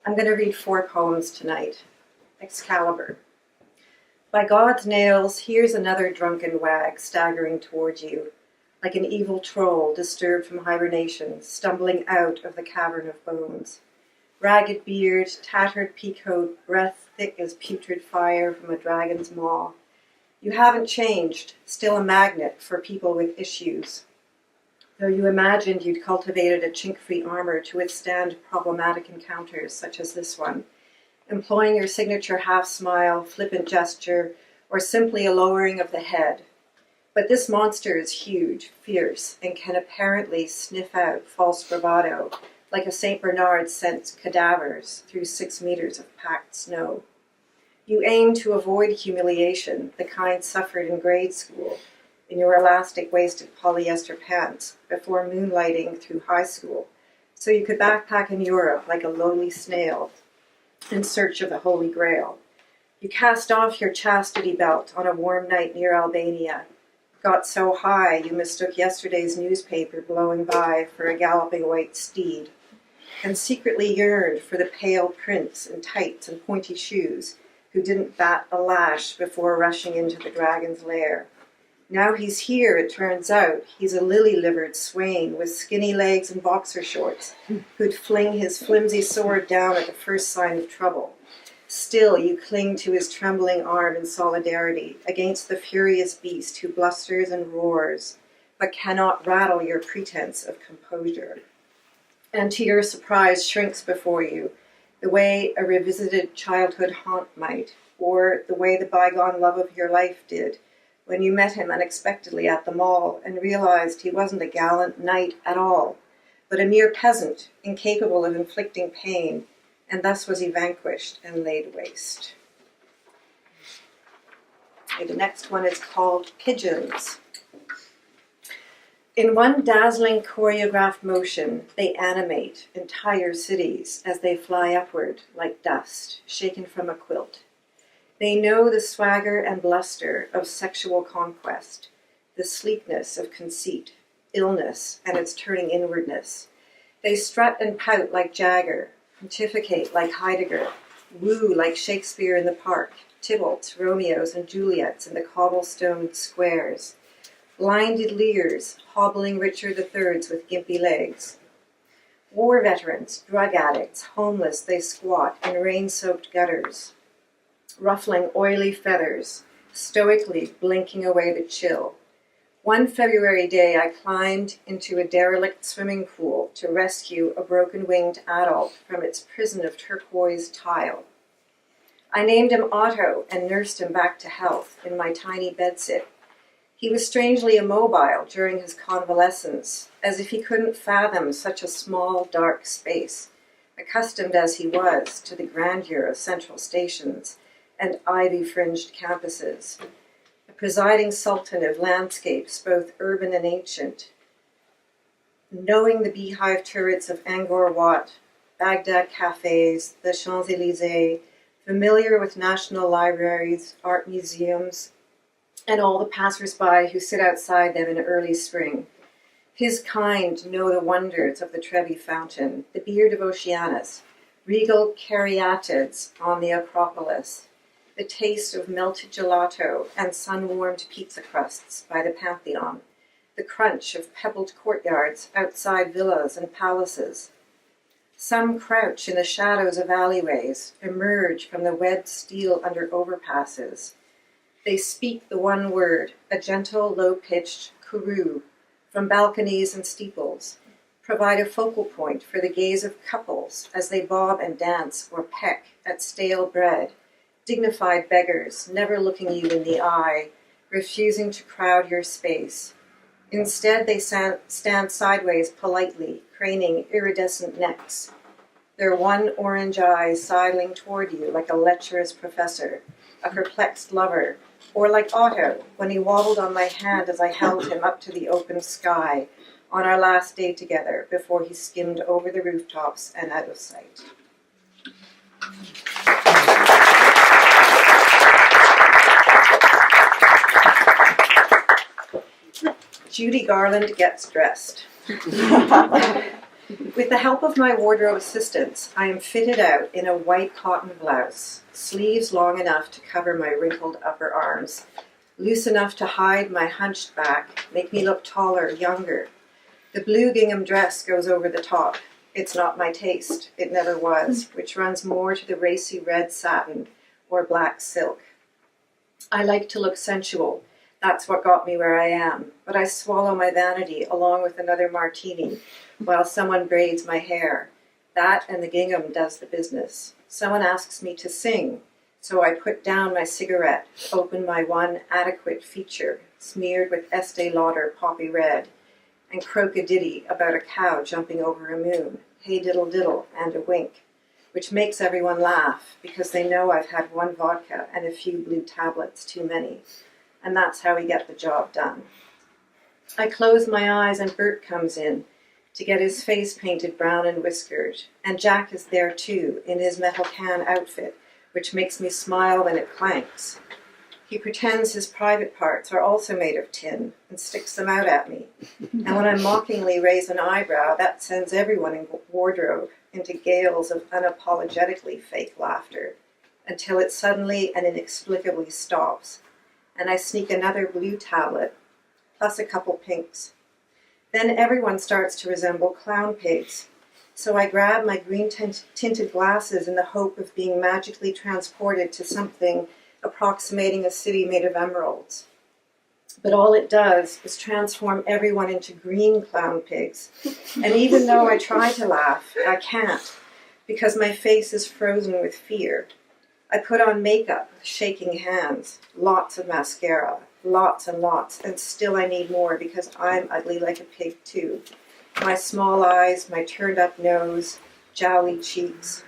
I'm going to read 4 poems tonight. Excalibur. By God's nails, here's another drunken wag staggering toward you, like an evil troll disturbed from hibernation, stumbling out of the cavern of bones. Ragged beard, tattered peacoat, breath thick as putrid fire from a dragon's maw. You haven't changed, still a magnet for people with issues. Though you imagined you'd cultivated a chink-free armor to withstand problematic encounters such as this one, employing your signature half-smile, flippant gesture, or simply a lowering of the head. But this monster is huge, fierce, and can apparently sniff out false bravado, like a St. Bernard scents cadavers through 6 meters of packed snow. You aim to avoid humiliation, the kind suffered in grade school, in your elastic-waisted polyester pants, before moonlighting through high school, so you could backpack in Europe like a lowly snail, in search of the Holy Grail. You cast off your chastity belt on a warm night near Albania, got so high you mistook yesterday's newspaper blowing by for a galloping white steed, and secretly yearned for the pale prince in tights and pointy shoes who didn't bat a lash before rushing into the dragon's lair. Now he's here, it turns out. He's a lily-livered swain with skinny legs and boxer shorts who'd fling his flimsy sword down at the first sign of trouble. Still, you cling to his trembling arm in solidarity against the furious beast who blusters and roars, but cannot rattle your pretense of composure. And to your surprise shrinks before you, the way a revisited childhood haunt might, or the way the bygone love of your life did, when you met him unexpectedly at the mall and realized he wasn't a gallant knight at all, but a mere peasant, incapable of inflicting pain, and thus was he vanquished and laid waste. Okay, the next one is called Pigeons. In one dazzling choreographed motion, they animate entire cities as they fly upward like dust, shaken from a quilt. They know the swagger and bluster of sexual conquest, the sleekness of conceit, illness, and its turning inwardness. They strut and pout like Jagger, pontificate like Heidegger, woo like Shakespeare in the park, Tybalts, Romeos, and Juliets in the cobblestone squares, blinded leers hobbling Richard III's with gimpy legs. War veterans, drug addicts, homeless, they squat in rain-soaked gutters, ruffling oily feathers, stoically blinking away the chill. One February day, I climbed into a derelict swimming pool to rescue a broken-winged adult from its prison of turquoise tile. I named him Otto and nursed him back to health in my tiny bedsit. He was strangely immobile during his convalescence, as if he couldn't fathom such a small, dark space, accustomed as he was to the grandeur of central stations and ivy-fringed campuses, a presiding sultan of landscapes both urban and ancient, knowing the beehive turrets of Angkor Wat, Baghdad cafes, the Champs-Élysées, familiar with national libraries, art museums, and all the passers-by who sit outside them in early spring. His kind know the wonders of the Trevi Fountain, the beard of Oceanus, regal caryatids on the Acropolis, the taste of melted gelato and sun-warmed pizza crusts by the Pantheon, the crunch of pebbled courtyards outside villas and palaces. Some crouch in the shadows of alleyways, emerge from the webbed steel under overpasses. They speak the one word, a gentle, low-pitched kuru, from balconies and steeples, provide a focal point for the gaze of couples as they bob and dance or peck at stale bread, dignified beggars, never looking you in the eye, refusing to crowd your space. Instead, they stand sideways politely, craning iridescent necks, their one orange eye sidling toward you like a lecherous professor, a perplexed lover, or like Otto, when he wobbled on my hand as I held him up to the open sky on our last day together before he skimmed over the rooftops and out of sight. Judy Garland gets dressed. With the help of my wardrobe assistants, I am fitted out in a white cotton blouse, sleeves long enough to cover my wrinkled upper arms, loose enough to hide my hunched back, make me look taller, younger. The blue gingham dress goes over the top. It's not my taste, it never was, which runs more to the racy red satin or black silk. I like to look sensual. That's what got me where I am. But I swallow my vanity along with another martini while someone braids my hair. That and the gingham does the business. Someone asks me to sing, so I put down my cigarette, open my one adequate feature, smeared with Estee Lauder poppy red, and croak a ditty about a cow jumping over a moon, hey diddle diddle, and a wink, which makes everyone laugh because they know I've had one vodka and a few blue tablets too many. And that's how we get the job done. I close my eyes and Bert comes in to get his face painted brown and whiskered, and Jack is there too in his metal can outfit, which makes me smile when it clanks. He pretends his private parts are also made of tin and sticks them out at me. And when I mockingly raise an eyebrow, that sends everyone in wardrobe into gales of unapologetically fake laughter, until it suddenly and inexplicably stops, and I sneak another blue tablet, plus a couple pinks. Then everyone starts to resemble clown pigs, so I grab my green tinted glasses in the hope of being magically transported to something approximating a city made of emeralds. But all it does is transform everyone into green clown pigs. And even though I try to laugh, I can't, because my face is frozen with fear. I put on makeup with shaking hands, lots of mascara, lots and lots, and still I need more because I'm ugly like a pig too. My small eyes, my turned up nose, jowly cheeks.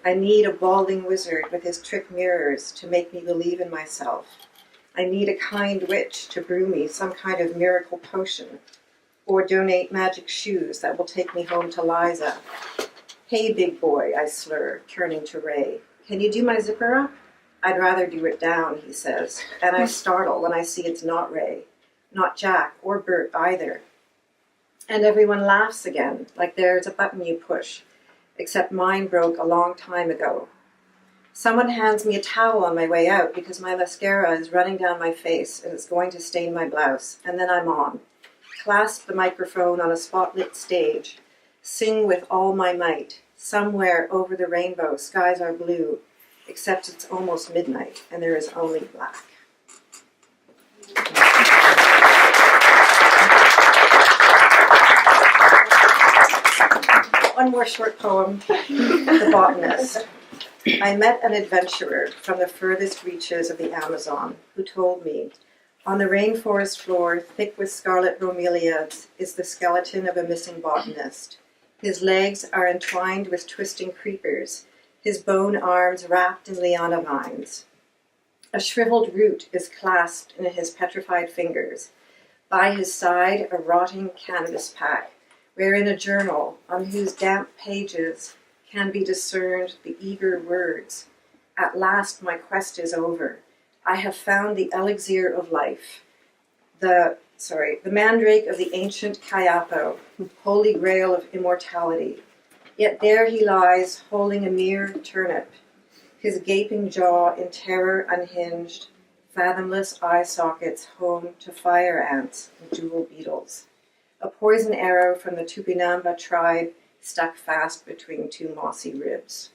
I need a balding wizard with his trick mirrors to make me believe in myself. I need a kind witch to brew me some kind of miracle potion, or donate magic shoes that will take me home to Liza. Hey, big boy, I slur, turning to Ray. Can you do my zipper up? I'd rather do it down, he says, and I startle when I see it's not Ray, not Jack or Bert either. And everyone laughs again, like there's a button you push, except mine broke a long time ago. Someone hands me a towel on my way out because my mascara is running down my face and it's going to stain my blouse, and then I'm on. Clasp the microphone on a spotlit stage, sing with all my might. Somewhere over the rainbow, skies are blue, except it's almost midnight and there is only black. One more short poem, The Botanist. I met an adventurer from the furthest reaches of the Amazon who told me, on the rainforest floor, thick with scarlet bromeliads, is the skeleton of a missing botanist. His legs are entwined with twisting creepers, his bone arms wrapped in liana vines. A shriveled root is clasped in his petrified fingers. By his side, a rotting canvas pack, wherein a journal on whose damp pages can be discerned the eager words, "At last my quest is over. I have found the elixir of life, the mandrake of the ancient Kayapo, holy grail of immortality. Yet there he lies, holding a mere turnip, his gaping jaw in terror unhinged, fathomless eye sockets home to fire ants and jewel beetles. A poison arrow from the Tupinamba tribe stuck fast between two mossy ribs."